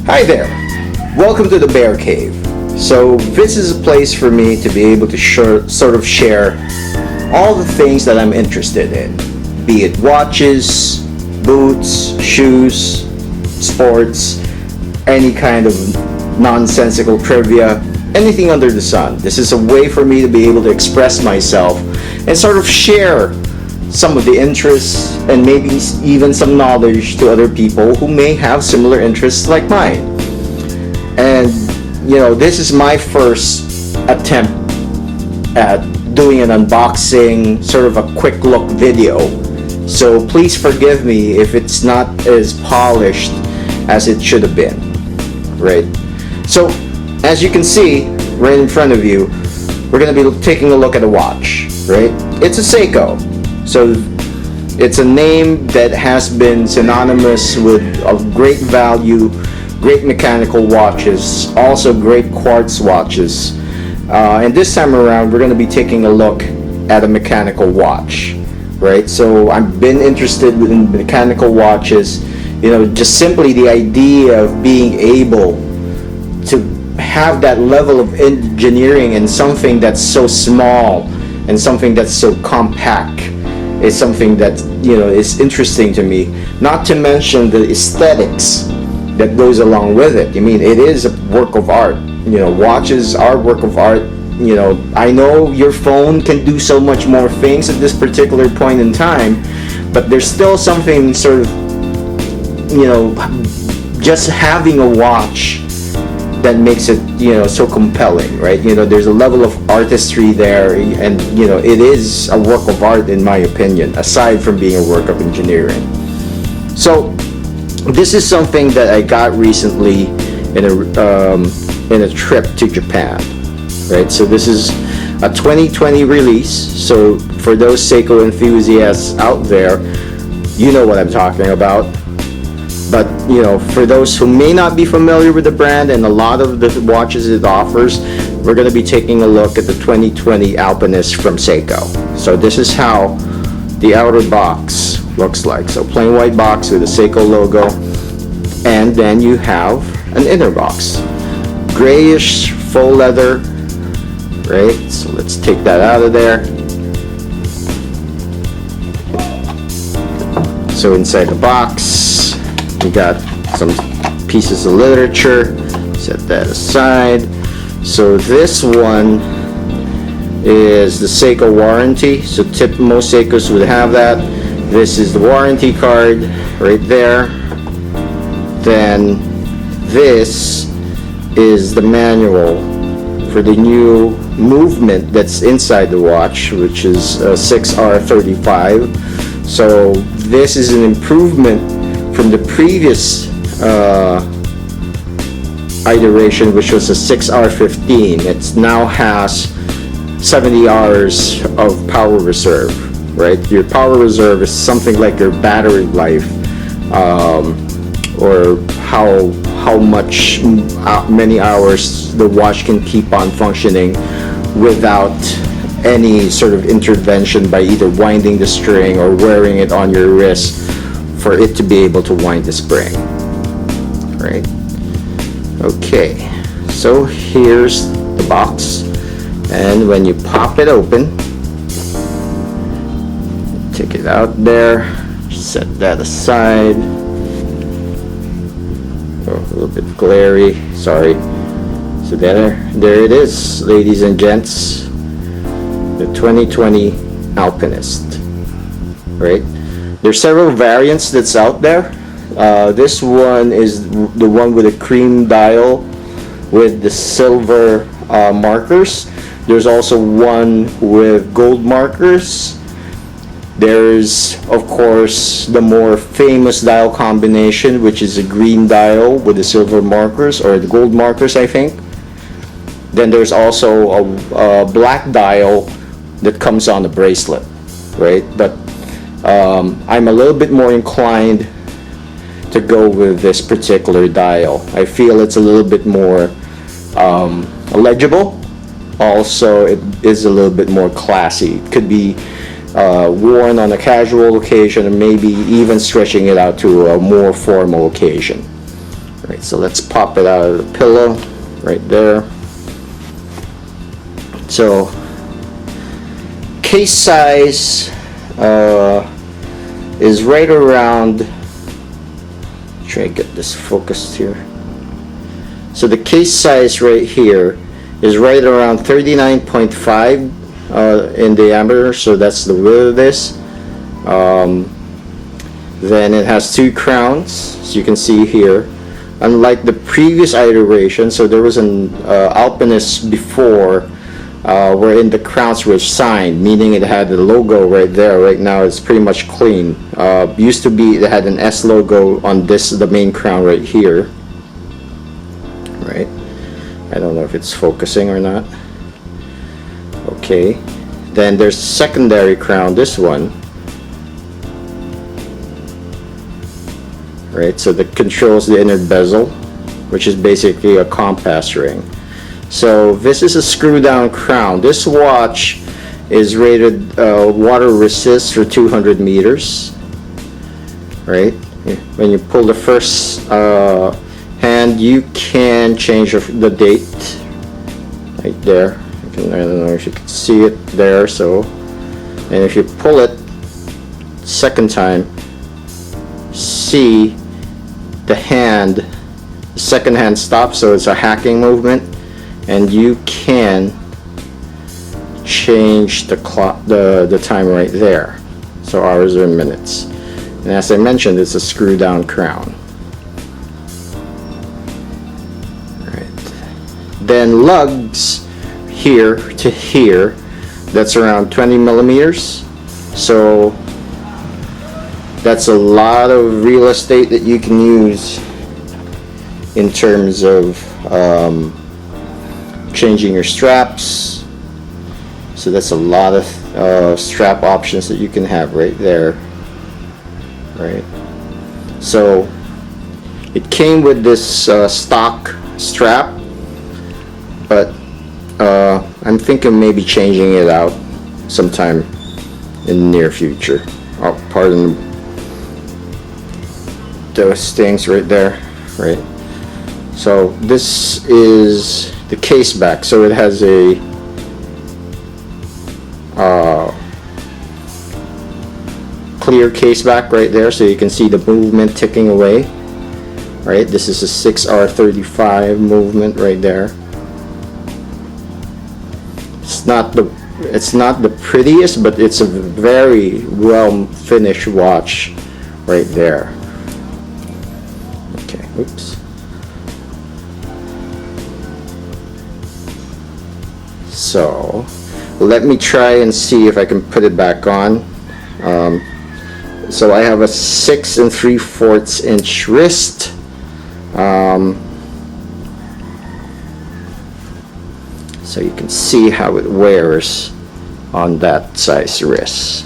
Hi there, welcome to the Bear Cave. So this is a place for me to be able to sort of share all the things that I'm interested in, be it watches, boots, shoes, sports, any kind of nonsensical trivia, anything under the sun. This is a way for me to be able to express myself and sort of share some of the interests and maybe even some knowledge to other people who may have similar interests like mine. And this is my first attempt at doing an unboxing, sort of a quick look video. So please forgive me if it's not as polished as it should have been, right? So as you can see right in front of you, we're going to be taking a look at a watch, right? It's a Seiko. So it's a name that has been synonymous with a great value, great mechanical watches, also great quartz watches. And this time around, we're going to be taking a look at a mechanical watch, right? So I've been interested in mechanical watches, just simply the idea of being able to have that level of engineering in something that's so small and something that's so compact is something that is interesting to me. Not to mention the aesthetics that goes along with it. I mean, it is a work of art. Watches are work of art. I know your phone can do so much more things at this particular point in time, but there's still something sort of, just having a watch that makes it so compelling, right? There's a level of artistry there, and it is a work of art in my opinion, aside from being a work of engineering. So this is something that I got recently in a trip to Japan, right? So this is a 2020 release. So for those Seiko enthusiasts out there, you know what I'm talking about. But for those who may not be familiar with the brand and a lot of the watches it offers, we're going to be taking a look at the 2020 Alpinist from Seiko. So this is how the outer box looks like. So plain white box with a Seiko logo, and then you have an inner box, grayish faux leather, right? So let's take that out of there. So inside the box, we got some pieces of literature. Set that aside. So this one is the Seiko warranty. So most Seikos would have that. This is the warranty card right there. Then this is the manual for the new movement that's inside the watch, which is 6R35. So this is an improvement from the previous iteration, which was a 6R15. It now has 70 hours of power reserve, right? Your power reserve is something like your battery life, or how much many hours the watch can keep on functioning without any sort of intervention by either winding the string or wearing it on your wrist for it to be able to wind the spring, right? Okay, so here's the box, and when you pop it open, take it out there, set that aside. Oh, a little bit glary, sorry. So there it is, ladies and gents, the 2020 Alpinist, right? There's several variants that's out there. This one is the one with a cream dial with the silver markers. There's also one with gold markers. There's, of course, the more famous dial combination, which is a green dial with the silver markers, or the gold markers, I think. Then there's also a black dial that comes on the bracelet, right? But I'm a little bit more inclined to go with this particular dial. I feel it's a little bit more legible. Also, it is a little bit more classy. It could be worn on a casual occasion, and maybe even stretching it out to a more formal occasion, Right, so let's pop it out of the pillow right there. So case size is right around, try to get this focused here. So the case size right here is right around 39.5 in diameter, so that's the width of this. Then it has two crowns, as you can see here. Unlike the previous iteration, so there was an Alpinist before wherein the crowns were signed, meaning it had the logo right there. Right now it's pretty much clean. Used to be, it had an S logo on this, the main crown right here. Right, I don't know if it's focusing or not. Okay, then there's secondary crown, this one. Right, so that controls the inner bezel, which is basically a compass ring. So this is a screw down crown. This watch is rated water resist for 200 meters. Right, when you pull the first hand, you can change the date right there. I don't know if you can see it there. So, and if you pull it second time, see the hand, the second hand stops, so it's a hacking movement, and you can change the clock, the time right there. So hours or minutes. And as I mentioned, it's a screw down crown. Right. Then lugs here to here, that's around 20 millimeters. So that's a lot of real estate that you can use in terms of changing your straps. So that's a lot of strap options that you can have right there. Right. So it came with this stock strap, but I'm thinking maybe changing it out sometime in the near future. Oh, pardon those things right there. Right. So this is the case back. So it has a clear case back right there, so you can see the movement ticking away. Right. This is a 6R35 movement right there. It's not the prettiest, but it's a very well finished watch right there. Okay, oops. So let me try and see if I can put it back on. So I have a 6 3/4 inch wrist. So you can see how it wears on that size wrist.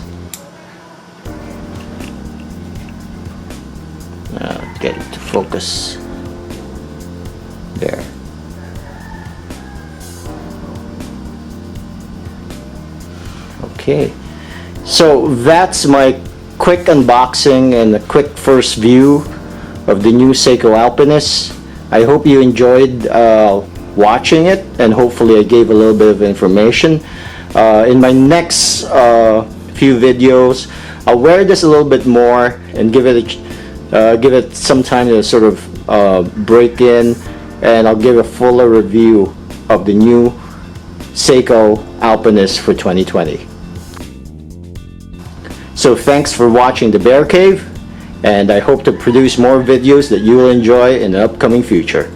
Get it to focus there. Okay, so that's my quick unboxing and a quick first view of the new Seiko Alpinist. I hope you enjoyed watching it, and hopefully I gave a little bit of information. In my next few videos, I'll wear this a little bit more and give it some time to sort of break in, and I'll give a fuller review of the new Seiko Alpinist for 2020. So thanks for watching the Bear Cave, and I hope to produce more videos that you will enjoy in the upcoming future.